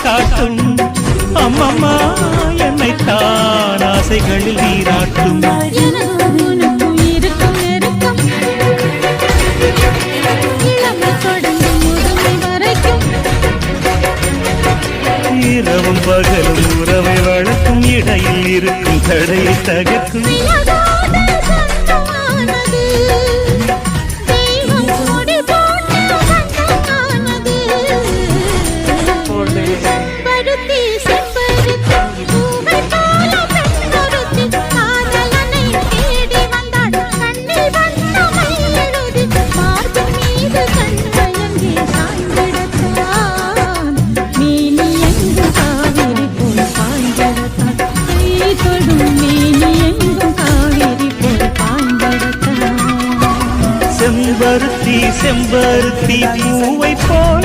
காட்டும் அம்மம்மா என்னை தான் ஆசைகளில் நீராட்டும் இரவும் பகலும் உறவை வளர்க்கும் இடையில் இருக்கும் தடையை தகர்க்கும் செம்பருத்தி பூவை போல